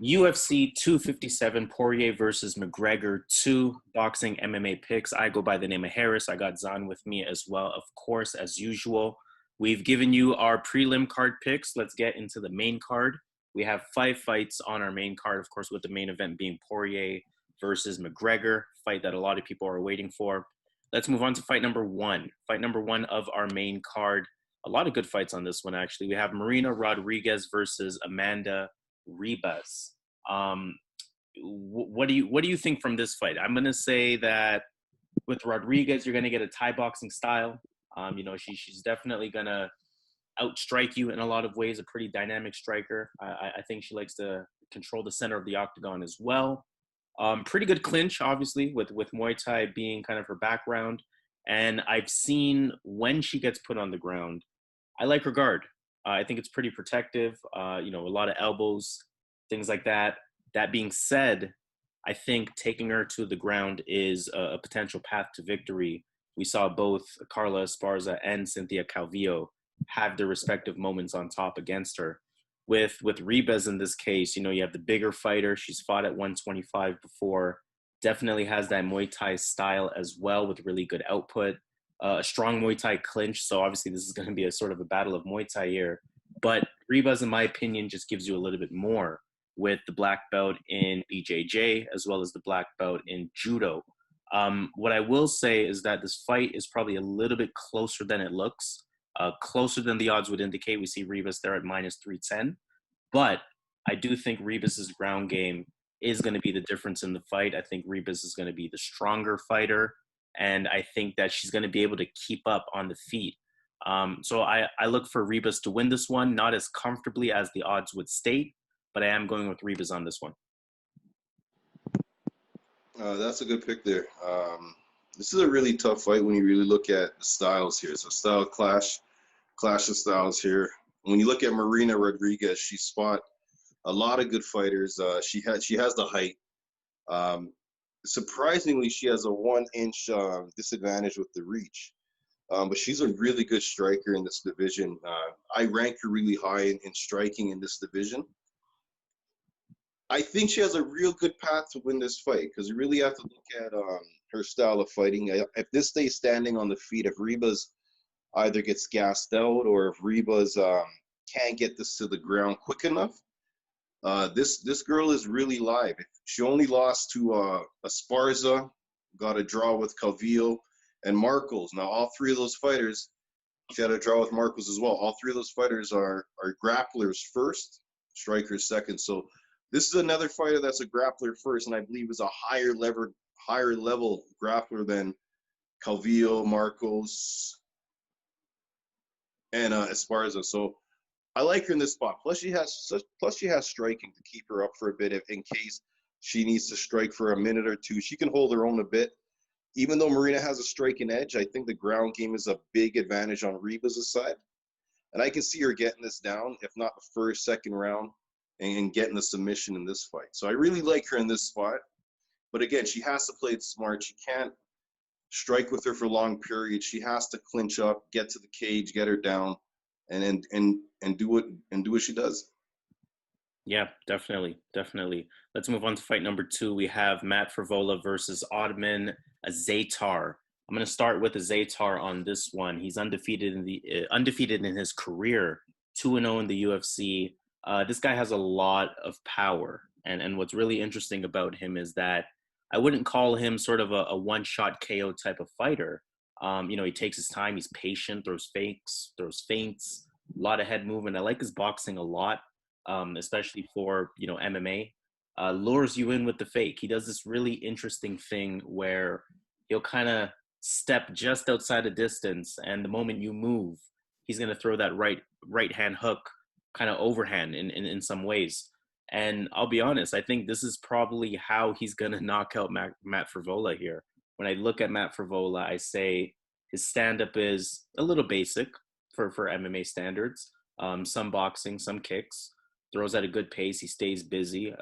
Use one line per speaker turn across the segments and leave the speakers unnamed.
UFC 257, Poirier versus McGregor II, boxing MMA picks. I go by the name of Harris. I got Zan with me as well, of course, as usual. We've given you our prelim card picks. Let's get into the main card. We have 5 fights on our main card, of course, with the main event being Poirier versus McGregor, fight that a lot of people are waiting for. Let's move on to fight number 1. Fight number 1 of our main card. A lot of good fights on this one, actually. We have Marina Rodriguez versus Amanda Ribas. What do you think from this fight? I'm gonna say that with Rodriguez, you're gonna get a Thai boxing style. She's definitely gonna outstrike you in a lot of ways. A pretty dynamic striker. I think she likes to control the center of the octagon as well. Pretty good clinch, obviously, with Muay Thai being kind of her background. And I've seen when she gets put on the ground, I like her guard. I think it's pretty protective. A lot of elbows, things like that. That being said, I think taking her to the ground is a potential path to victory. We saw both Carla Esparza and Cynthia Calvillo have their respective moments on top against her. With Ribas in this case, you have the bigger fighter. She's fought at 125 before. Definitely has that Muay Thai style as well with really good output. A strong Muay Thai clinch. So obviously this is going to be a sort of a battle of Muay Thai here. But Ribas, in my opinion, just gives you a little bit more with the black belt in BJJ as well as the black belt in Judo. What I will say is that this fight is probably a little bit closer than it looks, closer than the odds would indicate. We see Ribas there at minus 310. But I do think Ribas' ground game is going to be the difference in the fight. I think Ribas is going to be the stronger fighter, and I think that she's going to be able to keep up on the feet. So I look for Ribas to win this one, not as comfortably as the odds would state, but I am going with Ribas on this one.
That's a good pick there. This is a really tough fight when you really look at the styles here. So style clash of styles here. When you look at Marina Rodriguez, she's fought a lot of good fighters. She has the height. Surprisingly, she has a 1-inch disadvantage with the reach. But she's a really good striker in this division. I rank her really high in striking in this division. I think she has a real good path to win this fight because you really have to look at her style of fighting. If this stays standing on the feet, if Ribas either gets gassed out or if Ribas can't get this to the ground quick enough, this girl is really live. She only lost to Esparza, got a draw with Calvillo and Marcos. Now, all 3 of those fighters, she had a draw with Marcos as well. All 3 of those fighters are grapplers first, strikers second. So this is another fighter that's a grappler first, and I believe is a higher level grappler than Calvillo, Marcos, and Esparza. So I like her in this spot. Plus she has striking to keep her up for a bit in case she needs to strike for a minute or two. She can hold her own a bit. Even though Marina has a striking edge, I think the ground game is a big advantage on Ribas' side. And I can see her getting this down, if not the first, second round, and getting the submission in this fight. So I really like her in this spot. But again, she has to play it smart. She can't strike with her for long periods. She has to clinch up, get to the cage, get her down, and do what she does.
Yeah, definitely. Let's move on to fight number 2. We have Matt Frevola versus Ottman Azaitar. I'm going to start with Azaitar on this one. He's undefeated in his career, 2-0 in the UFC. This guy has a lot of power, and what's really interesting about him is that I wouldn't call him sort of a one-shot KO type of fighter. He takes his time, he's patient, throws fakes, throws feints, a lot of head movement. I like his boxing a lot, especially for MMA. Lures you in with the fake. He does this really interesting thing where he'll kind of step just outside a distance, and the moment you move, he's going to throw that right hand hook kind of overhand in some ways. And I'll be honest, I think this is probably how he's going to knock out Matt Frevola here. When I look at Matt Frevola, I say his stand-up is a little basic for MMA standards. Some boxing, some kicks, throws at a good pace. He stays busy,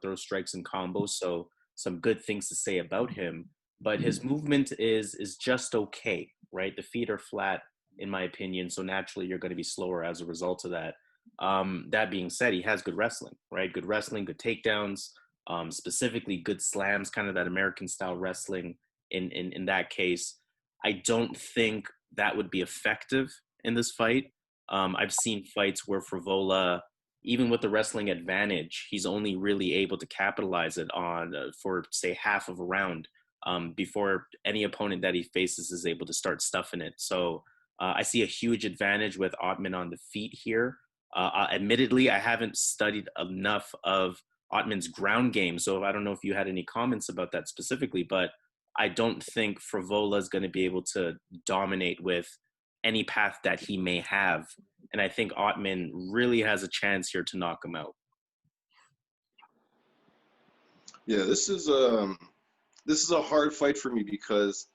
throws strikes and combos. So some good things to say about him. But his movement is just okay, right? The feet are flat, in my opinion. So naturally, you're going to be slower as a result of that. That being said, he has good wrestling, right? Good wrestling, good takedowns, specifically good slams, kind of that American style wrestling in that case. I don't think that would be effective in this fight. I've seen fights where Frevola, even with the wrestling advantage, he's only really able to capitalize it on for, say, half of a round before any opponent that he faces is able to start stuffing it. So I see a huge advantage with Ottman on the feet here. Admittedly, I haven't studied enough of Ottman's ground game, so I don't know if you had any comments about that specifically, but I don't think Frevola is going to be able to dominate with any path that he may have. And I think Ottman really has a chance here to knock him out.
Yeah, this is a hard fight for me because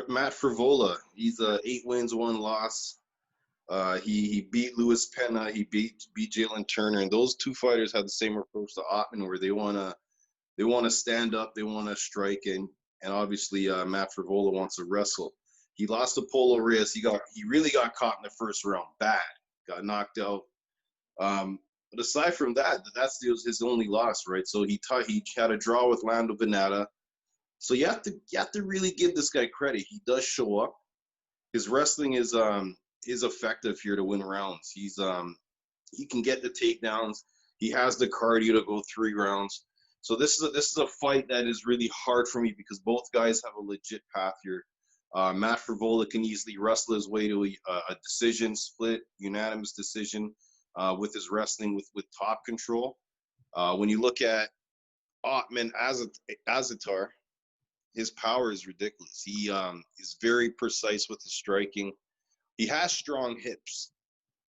Matt Frevola, he's 8 wins, 1 loss. He beat Luis Pena, he beat Jalen Turner, and those 2 fighters have the same approach to Ottman, where they wanna stand up, they wanna strike, and obviously Matt Frevola wants to wrestle. He lost to Polo Reyes. He really got caught in the first round, bad, got knocked out. But aside from that, that's his only loss, right? So he had a draw with Lando Venata. So you have to really give this guy credit. He does show up. His wrestling is effective here to win rounds. He can get the takedowns. He has the cardio to go 3 rounds. So this is a fight that is really hard for me because both guys have a legit path here. Matt Frevola can easily wrestle his way to a decision, split, unanimous decision with his wrestling with top control. When you look at Ottman Azaitar, his power is ridiculous. He is very precise with his striking. He has strong hips,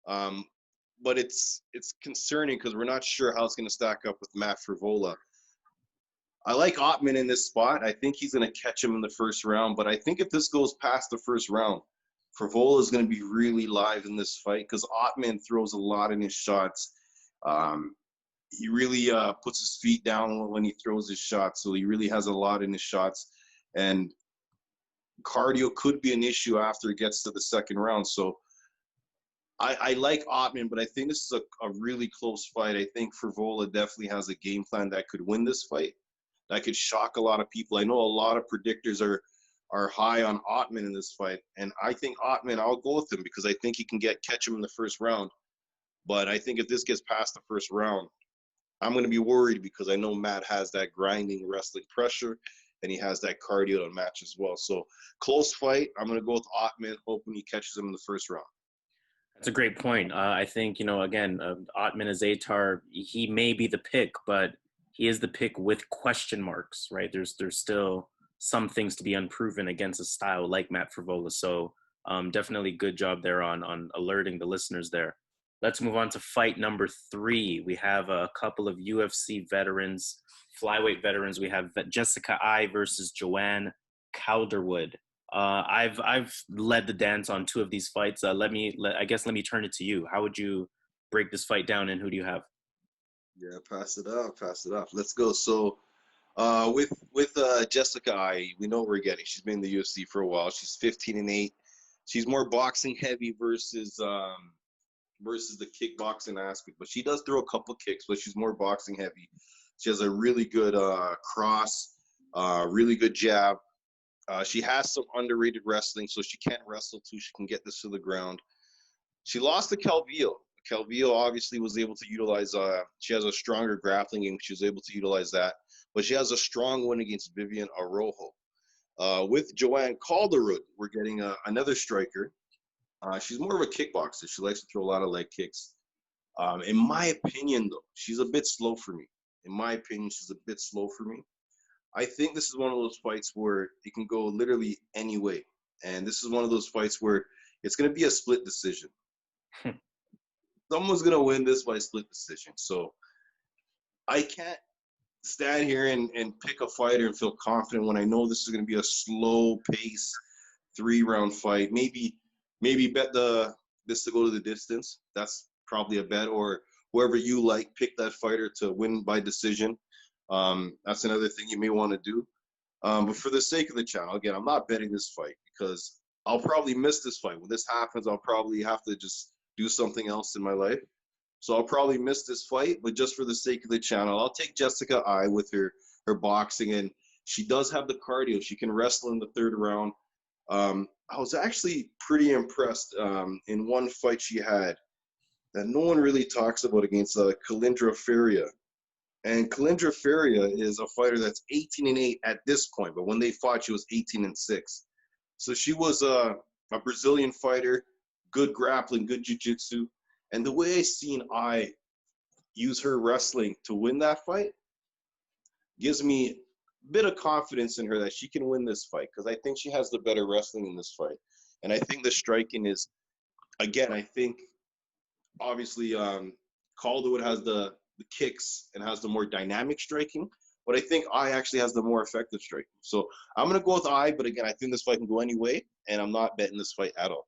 but it's concerning because we're not sure how it's going to stack up with Matt Frevola. I like Ottman in this spot. I think he's going to catch him in the first round, but I think if this goes past the first round, Frevola is going to be really live in this fight because Ottman throws a lot in his shots. He really puts his feet down when he throws his shots, so he really has a lot in his shots. And cardio could be an issue after it gets to the second round. So I like Ottman, but I think this is a really close fight. I think Frevola definitely has a game plan that could win this fight. That could shock a lot of people. I know a lot of predictors are high on Ottman in this fight, and I think Ottman, I'll go with him because I think he can catch him in the first round. But I think if this gets past the first round, I'm going to be worried because I know Matt has that grinding wrestling pressure, and he has that cardio to match as well. So close fight. I'm going to go with Ottman, hoping he catches him in the first round.
That's a great point. I think, again, Ottman Azaitar, he may be the pick, but he is the pick with question marks, right? There's still some things to be unproven against a style like Matt Frevola. So definitely good job there on alerting the listeners there. Let's move on to fight number 3. We have a couple of UFC veterans, flyweight veterans. We have Jessica Eye versus Joanne Calderwood. I've led the dance on 2 of these fights. Let me turn it to you. How would you break this fight down, and who do you have?
Yeah, pass it off. Let's go. So with Jessica Eye, we know what we're getting. She's been in the UFC for a while. She's 15-8. She's more boxing heavy versus the kickboxing aspect, but she does throw a couple kicks, but she's more boxing heavy. She has a really good cross, really good jab. She has some underrated wrestling, so she can't wrestle too. She can get this to the ground. She lost to Calvillo. Calvillo obviously was able to utilize, she has a stronger grappling game. She was able to utilize that. But she has a strong win against Vivian Araujo. With Joanne Calderwood, we're getting another striker. She's more of a kickboxer. She likes to throw a lot of leg kicks. In my opinion, though, she's a bit slow for me. I think this is one of those fights where it can go literally any way. And this is one of those fights where it's going to be a split decision. Someone's going to win this by split decision. So I can't stand here and pick a fighter and feel confident when I know this is going to be a slow pace 3-round fight. Maybe bet this to go to the distance. That's probably a bet, or whoever you like, pick that fighter to win by decision. That's another thing you may want to do. But for the sake of the channel, again, I'm not betting this fight because I'll probably miss this fight. When this happens, I'll probably have to just do something else in my life. So I'll probably miss this fight, but just for the sake of the channel, I'll take Jessica I with her boxing, and she does have the cardio. She can wrestle in the third round. I was actually pretty impressed in one fight she had that no one really talks about against Kalindra Feria. And Kalindra Feria is a fighter that's 18-8 at this point, but when they fought, she was 18-6. So she was a Brazilian fighter, good grappling, good jiu-jitsu. And the way I use her wrestling to win that fight gives me a bit of confidence in her that she can win this fight, because I think she has the better wrestling in this fight. And I think the striking is, again, I think obviously Calderwood has the kicks and has the more dynamic striking, but I think I actually has the more effective striking. So I'm going to go with but again, I think this fight can go any way, and I'm not betting this fight at all.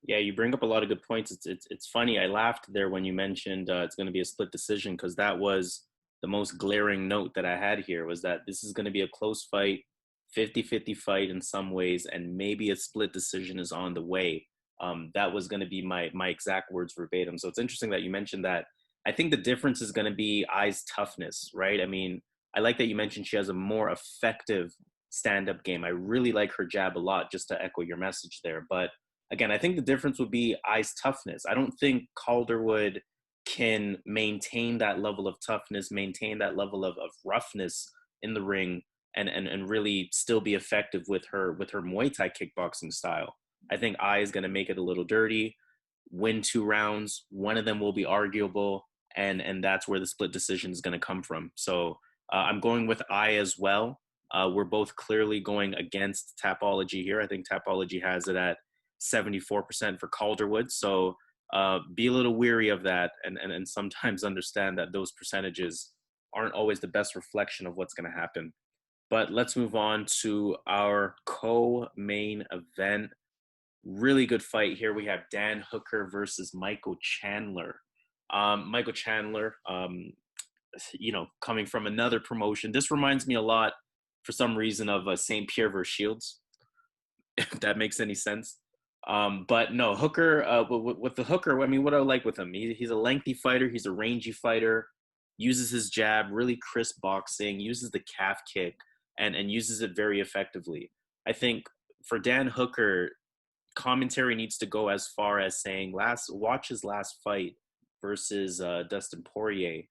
Yeah, you bring up a lot of good points. It's funny. I laughed there when you mentioned it's going to be a split decision, because that was the most glaring note that I had here, was that this is going to be a close fight, 50-50 fight in some ways, and maybe a split decision is on the way. That was going to be my exact words verbatim. So it's interesting that you mentioned that. I think the difference is going to be Ai's toughness, right? I mean, I like that you mentioned she has a more effective stand-up game. I really like her jab a lot, just to echo your message there. But again, I think the difference would be Ai's toughness. I don't think Calderwood can maintain that level of toughness, maintain that level of roughness in the ring, and really still be effective with her Muay Thai kickboxing style. I think Ai is going to make it a little dirty, win 2 rounds. One of them will be arguable, and that's where the split decision is going to come from. So I'm going with Ai as well. We're both clearly going against Tapology here. I think Tapology has it at 74% for Calderwood. So be a little weary of that, and sometimes understand that those percentages aren't always the best reflection of what's going to happen. But let's move on to our co-main event. Really good fight here. We have Dan Hooker versus Michael Chandler. Michael Chandler, coming from another promotion. This reminds me a lot, for some reason, of St. Pierre versus Shields, if that makes any sense. But no, Hooker, with the Hooker, I mean, what I like with him, he's a lengthy fighter. He's a rangy fighter, uses his jab, really crisp boxing, uses the calf kick, and uses it very effectively. I think for Dan Hooker, commentary needs to go as far as saying, watch his last fight versus Dustin Poirier.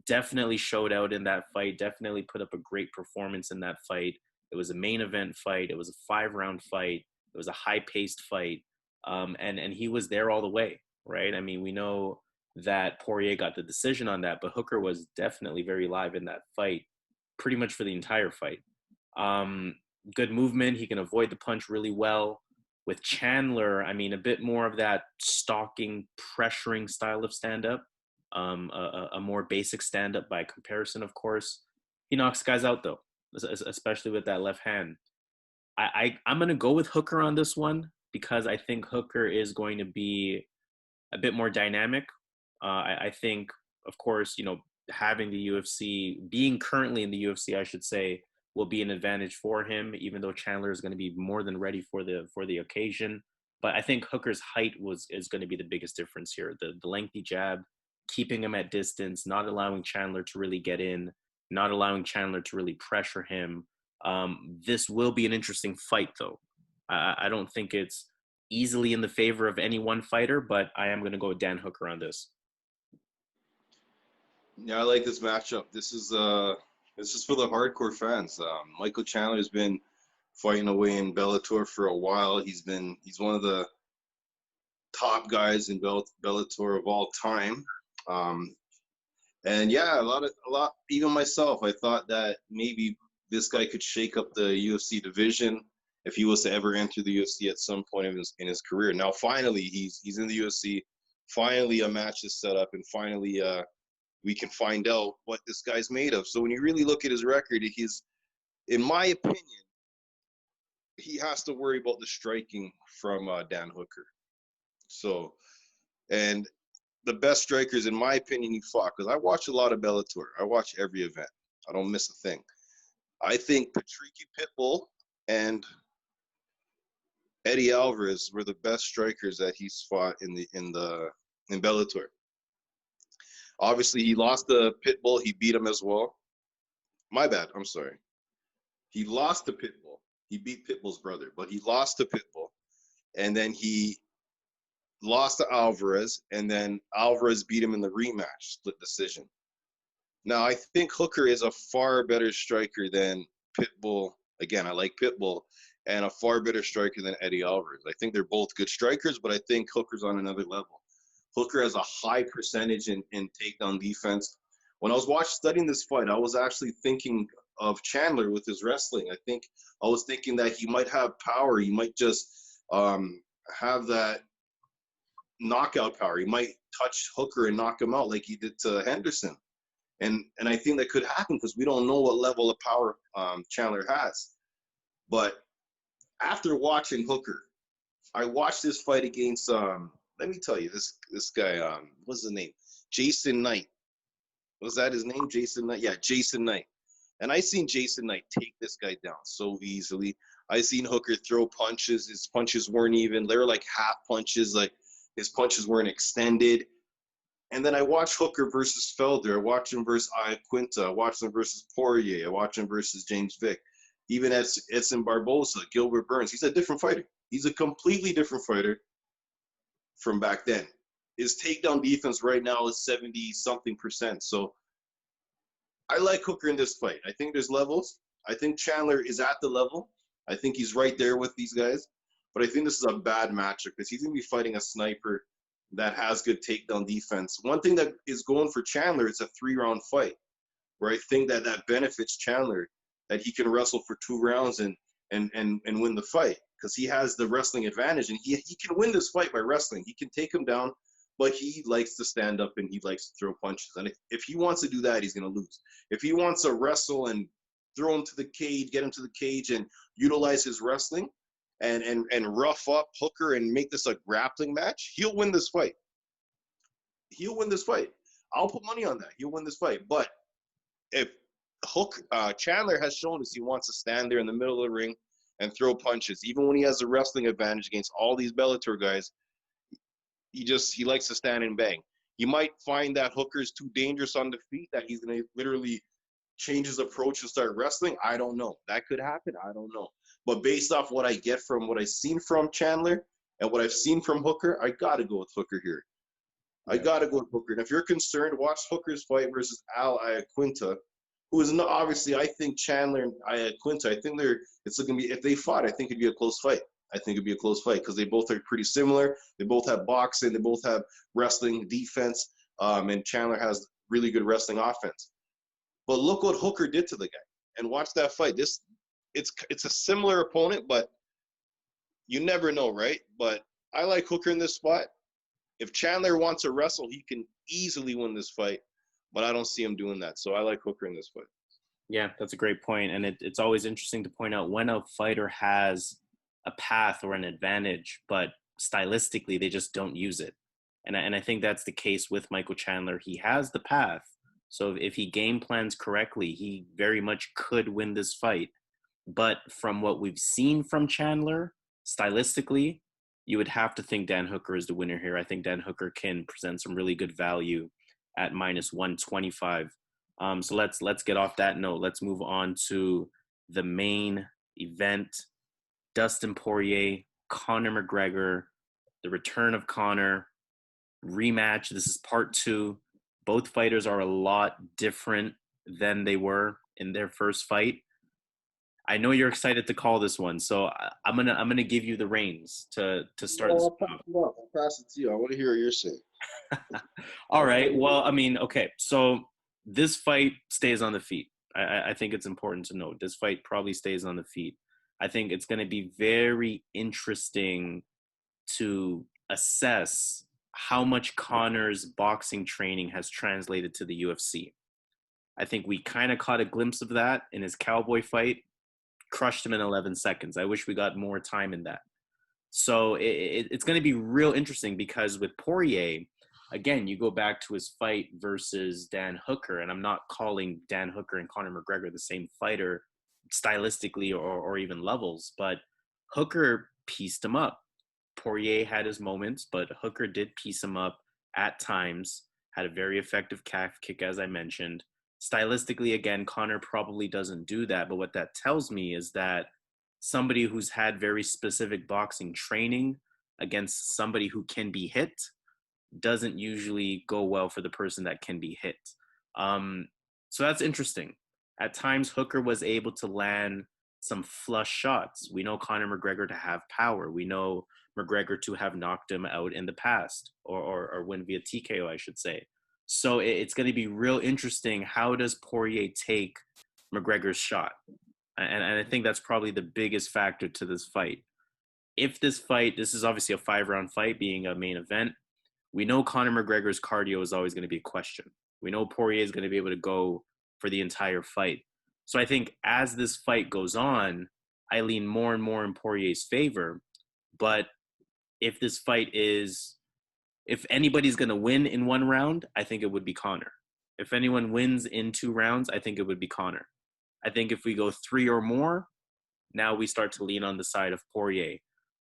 Definitely showed out in that fight, definitely put up a great performance in that fight. It was a main event fight. It was a 5-round fight. It was a high-paced fight. And he was there all the way, right? I mean, we know that Poirier got the decision on that, but Hooker was definitely very live in that fight, pretty much for the entire fight. Good movement. He can avoid the punch really well. With Chandler, I mean, a bit more of that stalking, pressuring style of stand-up, a more basic stand-up by comparison, of course. He knocks guys out, though, especially with that left hand. I'm going to go with Hooker on this one, because I think Hooker is going to be a bit more dynamic. I think, of course, having the UFC, being currently in the UFC, I should say, will be an advantage for him, even though Chandler is going to be more than ready for the occasion. But I think Hooker's height is going to be the biggest difference here. The lengthy jab, keeping him at distance, not allowing Chandler to really get in, not allowing Chandler to really pressure him. This will be an interesting fight, though. I don't think it's easily in the favor of any one fighter, but I am going to go with Dan Hooker on this.
Yeah, I like this matchup. This is for the hardcore fans. Michael Chandler has been fighting away in Bellator for a while. He's one of the top guys in Bellator of all time. And yeah, a lot. Even myself, I thought that maybe this guy could shake up the UFC division if he was to ever enter the UFC at some point in his career. Now, finally, he's in the UFC. Finally, a match is set up, and finally, we can find out what this guy's made of. So when you really look at his record, in my opinion, he has to worry about the striking from Dan Hooker. So, and the best strikers, in my opinion, he fought, because I watch a lot of Bellator. I watch every event. I don't miss a thing. I think Patricky Pitbull and Eddie Alvarez were the best strikers that he's fought in Bellator. Obviously, he lost to Pitbull. He beat him as well. My bad. I'm sorry. He lost to Pitbull. He beat Pitbull's brother, but he lost to Pitbull. And then he lost to Alvarez, and then Alvarez beat him in the rematch, split decision. Now, I think Hooker is a far better striker than Pitbull. Again, I like Pitbull, and a far better striker than Eddie Alvarez. I think they're both good strikers, but I think Hooker's on another level. Hooker has a high percentage in takedown defense. When I was studying this fight, I was actually thinking of Chandler with his wrestling. I was thinking that he might have power. He might just have that knockout power. He might touch Hooker and knock him out like he did to Henderson. And I think that could happen because we don't know what level of power Chandler has. But after watching Hooker, I watched this fight against let me tell you, this guy, what's his name? Jason Knight. Was that his name? Jason Knight? Yeah, Jason Knight. And I seen Jason Knight take this guy down so easily. I seen Hooker throw punches. His punches weren't even, they were like half punches, like his punches weren't extended. And then I watched Hooker versus Felder. I watched him versus Iaquinta. I watched him versus Poirier. I watched him versus James Vick. Even Edson Barboza, Gilbert Burns. He's a different fighter. He's a completely different fighter from back then. His takedown defense right now is 70-something%. So I like Hooker in this fight. I think there's levels. I think Chandler is at the level. I think he's right there with these guys. But I think this is a bad matchup because he's going to be fighting a sniper that has good takedown defense. One thing that is going for Chandler is a 3-round fight, where I think that benefits Chandler, that he can wrestle for 2 rounds and win the fight because he has the wrestling advantage, and he can win this fight by wrestling. He can take him down, but he likes to stand up and he likes to throw punches. And if he wants to do that, he's going to lose. If he wants to wrestle and throw him to the cage, get him to the cage and utilize his wrestling, and rough up Hooker and make this a grappling match, he'll win this fight. He'll win this fight. I'll put money on that. He'll win this fight. But if Chandler has shown us he wants to stand there in the middle of the ring and throw punches, even when he has a wrestling advantage against all these Bellator guys, he likes to stand and bang. You might find that Hooker's too dangerous on the feet, that he's going to literally change his approach and start wrestling. I don't know. That could happen. I don't know. But based off what I get from what I've seen from Chandler and what I've seen from Hooker, I got to go with Hooker here. I got to go with Hooker. And if you're concerned, watch Hooker's fight versus Al Iaquinta, who is not, obviously, I think Chandler and Iaquinta, I think it's going to be, if they fought, I think it'd be a close fight. I think it'd be a close fight because they both are pretty similar. They both have boxing. They both have wrestling defense. And Chandler has really good wrestling offense. But look what Hooker did to the guy. And watch that fight. It's a similar opponent, but you never know, right? But I like Hooker in this spot. If Chandler wants to wrestle, he can easily win this fight, but I don't see him doing that. So I like Hooker in this fight.
Yeah, that's a great point. And it's always interesting to point out when a fighter has a path or an advantage, but stylistically they just don't use it. And I think that's the case with Michael Chandler. He has the path. So if he game plans correctly, he very much could win this fight. But from what we've seen from Chandler, stylistically, you would have to think Dan Hooker is the winner here. I think Dan Hooker can present some really good value at minus 125. So let's get off that note. Let's move on to the main event. Dustin Poirier, Conor McGregor, the return of Conor, rematch. This is part 2. Both fighters are a lot different than they were in their first fight. I know you're excited to call this one, so I'm gonna give you the reins to start.
I'll pass it to you. I want to hear what you're saying.
All right. Well, I mean, okay. So this fight stays on the feet. I think it's important to note this fight probably stays on the feet. I think it's going to be very interesting to assess how much Conor's boxing training has translated to the UFC. I think we kind of caught a glimpse of that in his Cowboy fight. Crushed him in 11 seconds. I wish we got more time in that. So it's going to be real interesting because with Poirier, again, you go back to his fight versus Dan Hooker, and I'm not calling Dan Hooker and Conor McGregor the same fighter stylistically or even levels, but Hooker pieced him up. Poirier had his moments, but Hooker did piece him up at times, had a very effective calf kick, as I mentioned. Stylistically, again, Conor probably doesn't do that, but what that tells me is that somebody who's had very specific boxing training against somebody who can be hit doesn't usually go well for the person that can be hit. So that's interesting. At times, Hooker was able to land some flush shots. We know Conor McGregor to have power. We know McGregor to have knocked him out in the past, or win via TKO, I should say. So it's going to be real interesting. How does Poirier take McGregor's shot? And I think that's probably the biggest factor to this fight. If this is obviously a 5-round fight, being a main event. We know Conor McGregor's cardio is always going to be a question. We know Poirier is going to be able to go for the entire fight. So I think as this fight goes on, I lean more and more in Poirier's favor. But if this fight if anybody's going to win in 1 round, I think it would be Conor. If anyone wins in 2 rounds, I think it would be Conor. I think if we go 3 or more, now we start to lean on the side of Poirier.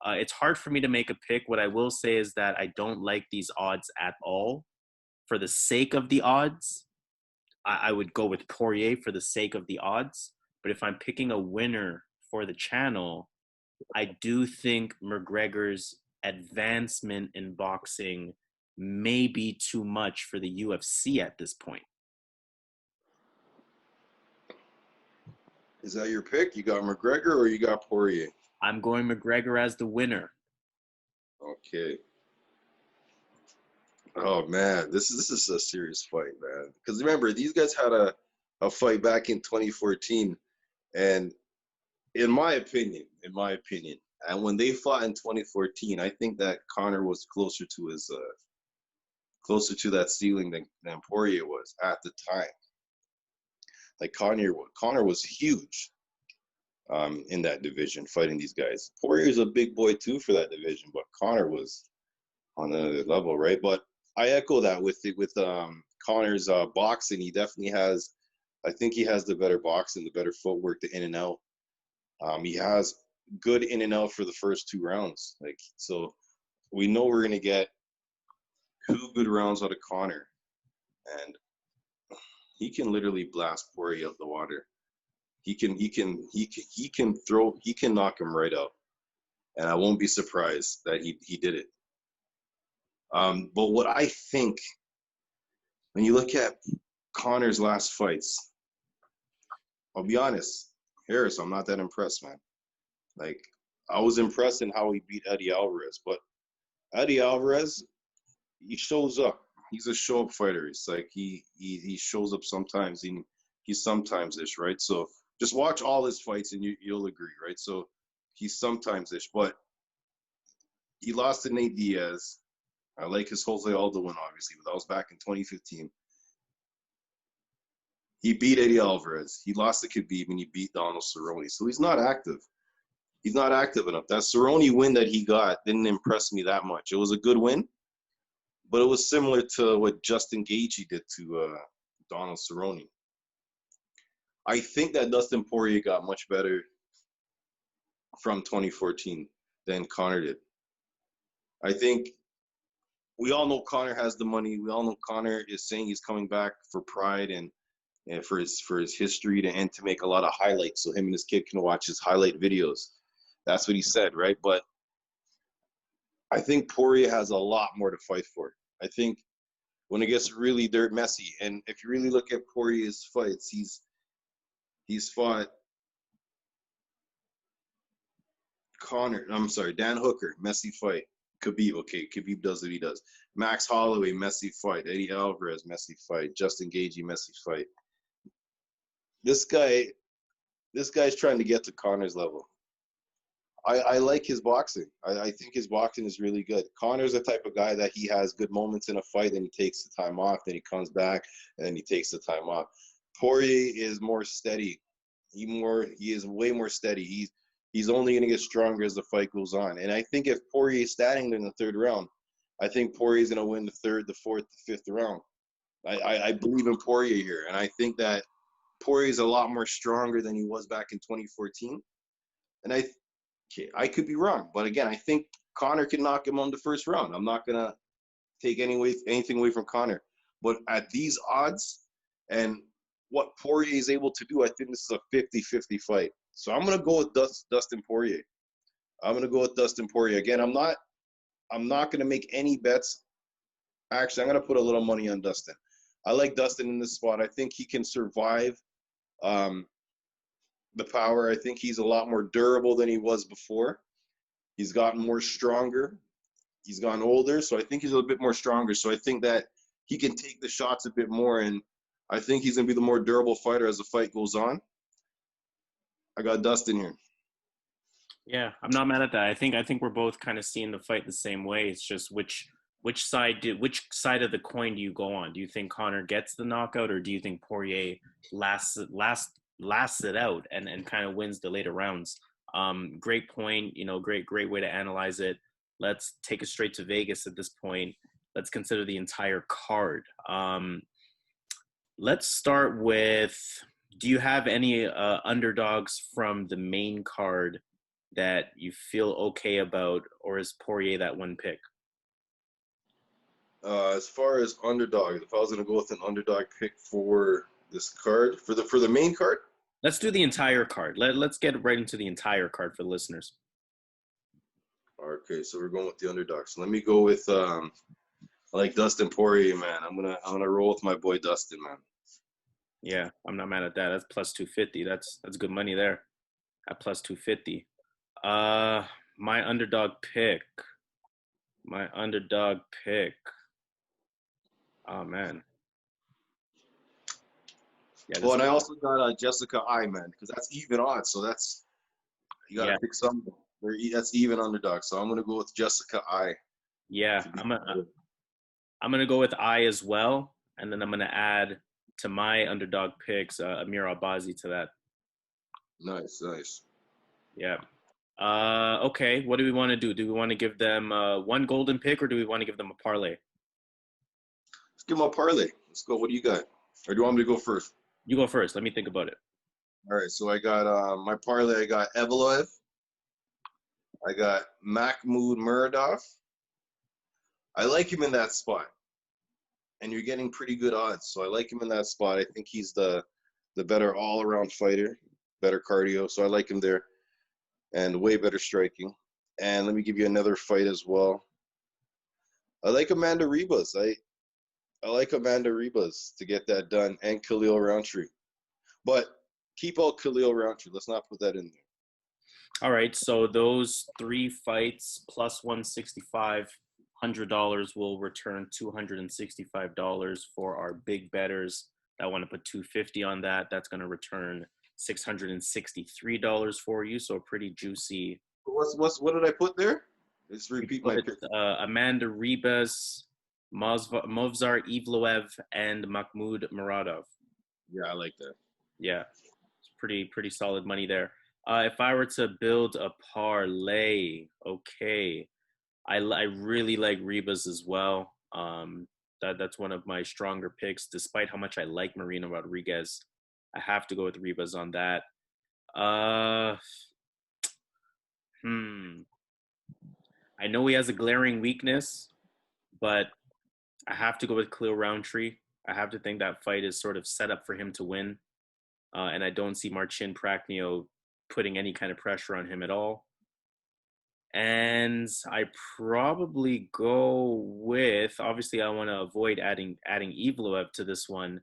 It's hard for me to make a pick. What I will say is that I don't like these odds at all. For the sake of the odds, I would go with Poirier for the sake of the odds. But if I'm picking a winner for the channel, I do think McGregor's advancement in boxing may be too much for the UFC at this point.
Is that your pick? You got McGregor or you got Poirier?
I'm going McGregor as the winner.
Okay. Oh man, this is a serious fight, man. Because remember, these guys had a fight back in 2014, and in my opinion, and when they fought in 2014, I think that Conor was closer to that ceiling than Poirier was at the time. Like Conor was huge in that division, fighting these guys. Poirier's a big boy too for that division, but Conor was on another level, right? But I echo that with Conor's boxing. He definitely has. I think he has the better boxing, the better footwork, the in and out. He has good in and out for the first 2 rounds. Like, so we know we're gonna get 2 good rounds out of Conor, and he can literally blast Poirier out the water. He can knock him right out, and I won't be surprised that he did it. But what I think, when you look at Conor's last fights, I'll be honest, Harris, I'm not that impressed, man. Like, I was impressed in how he beat Eddie Alvarez, but Eddie Alvarez, he shows up. He's a show-up fighter. It's like he shows up sometimes. He's sometimes-ish, right? So just watch all his fights and you'll agree, right? So he's sometimes-ish, but he lost to Nate Diaz. I like his Jose Aldo win, obviously, but that was back in 2015. He beat Eddie Alvarez. He lost to Khabib, and he beat Donald Cerrone. So he's not active. He's not active enough. That Cerrone win that he got didn't impress me that much. It was a good win, but it was similar to what Justin Gaethje did to Donald Cerrone. I think that Dustin Poirier got much better from 2014 than Conor did. I think we all know Conor has the money. We all know Conor is saying he's coming back for pride and for his history and to make a lot of highlights so him and his kid can watch his highlight videos. That's what he said, right? But I think Poirier has a lot more to fight for. I think when it gets really dirt messy, and if you really look at Poirier's fights, he's fought Dan Hooker, messy fight. Khabib, okay, Khabib does what he does. Max Holloway, messy fight. Eddie Alvarez, messy fight. Justin Gaethje, messy fight. This guy's trying to get to Conor's level. I like his boxing. I think his boxing is really good. Conor's the type of guy that he has good moments in a fight, then he takes the time off, then he comes back, and then he takes the time off. Poirier is more steady. He is way more steady. He's only going to get stronger as the fight goes on. And I think if Poirier is standing in the 3rd round, I think Poirier is going to win the 3rd, the 4th, the 5th round. I believe in Poirier here, and I think that Poirier is a lot more stronger than he was back in 2014. And I could be wrong, but again, I think Conor can knock him on the 1st round. I'm not going to take anything away from Conor. But at these odds and what Poirier is able to do, I think this is a 50-50 fight. So I'm going to go with Dustin Poirier. I'm going to go with Dustin Poirier. Again, I'm not going to make any bets. Actually, I'm going to put a little money on Dustin. I like Dustin in this spot. I think he can survive the power. I think he's a lot more durable than he was before. He's gotten more stronger. He's gotten older, so I think he's a little bit more stronger. So I think that he can take the shots a bit more, and I think he's going to be the more durable fighter as the fight goes on. I got Dustin here.
Yeah, I'm not mad at that. I think we're both kind of seeing the fight the same way. It's just which side of the coin do you go on? Do you think Conor gets the knockout, or do you think Poirier lasts it out and kind of wins the later rounds? Great point. Great way to analyze it. Let's take it straight to Vegas at this point. Let's consider the entire card. Let's start with, do you have any underdogs from the main card that you feel okay about, or is Poirier that one pick?
As far as underdog, if I was going to go with an underdog pick for this card, for the main card?
Let's do the entire card. Let's get right into the entire card for the listeners.
Okay, so we're going with the underdog. So let me go with I like Dustin Poirier, man. I'm gonna roll with my boy Dustin, man.
Yeah, I'm not mad at that. That's plus 250. That's good money there. At plus 250. My underdog pick. Oh man.
Yeah. Well, and I also got Jessica I, man, because that's even odds. So that's, you gotta pick something. That's even underdog. So I'm gonna go with Jessica I.
Yeah, I'm gonna go with I as well, and then I'm gonna add to my underdog picks Amir Albazi to that.
Nice.
Yeah. Okay. What do we want to do? Do we want to give them one golden pick, or do we want to give them a parlay?
Let's give them a parlay. Let's go. What do you got? Or do you want me to go first?
You go first. Let me think about it.
All right. So I got my parlay. I got Evloev. I got Mahmoud Muradov. I like him in that spot. And you're getting pretty good odds. So I like him in that spot. I think he's the better all-around fighter, better cardio. So I like him there. And way better striking. And let me give you another fight as well. I like Amanda Ribas. I like Amanda Ribas to get that done, and Khalil Rountree. But keep out Khalil Rountree. Let's not put that in there.
All right. So those three fights plus $165, $100 will return $265 for our big bettors that want to put $250 on that. That's going to return $663 for you. So pretty juicy.
What did I put there? Let's repeat my pick.
Amanda Ribas, Movsar Evloev, and Mahmoud Muradov.
Yeah, I like that.
Yeah, it's pretty solid money there. If I were to build a parlay, okay, I really like Ribas as well. That's one of my stronger picks, despite how much I like Marina Rodriguez. I have to go with Ribas on that. I know he has a glaring weakness, but I have to go with Khalil Rountree. I have to think that fight is sort of set up for him to win. And I don't see Marcin Prachnio putting any kind of pressure on him at all. And I probably go with, obviously I want to avoid adding Evloev to this one.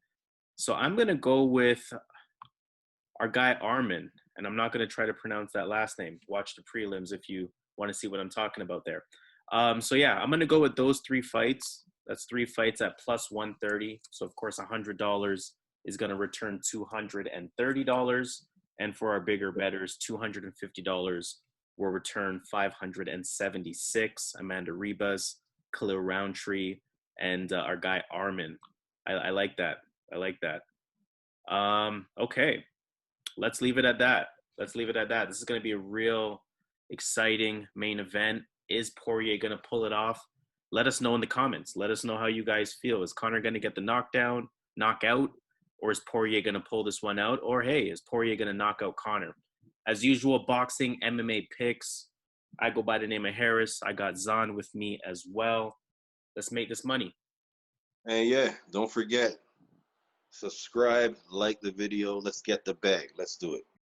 So I'm going to go with our guy Armin. And I'm not going to try to pronounce that last name. Watch the prelims if you want to see what I'm talking about there. So yeah, I'm going to go with those three fights. That's three fights at plus 130. So of course, $100 is going to return $230. And for our bigger bettors, $250 will return $576. Amanda Ribas, Khalil Rountree, and our guy Armin. I like that. Okay, let's leave it at that. This is going to be a real exciting main event. Is Poirier going to pull it off? Let us know in the comments. Let us know how you guys feel. Is Conor going to get the knockout? Or is Poirier going to pull this one out? Or, hey, is Poirier going to knock out Conor? As usual, boxing, MMA picks. I go by the name of Harris. I got Zan with me as well. Let's make this money.
And yeah, don't forget, subscribe, like the video. Let's get the bag. Let's do it.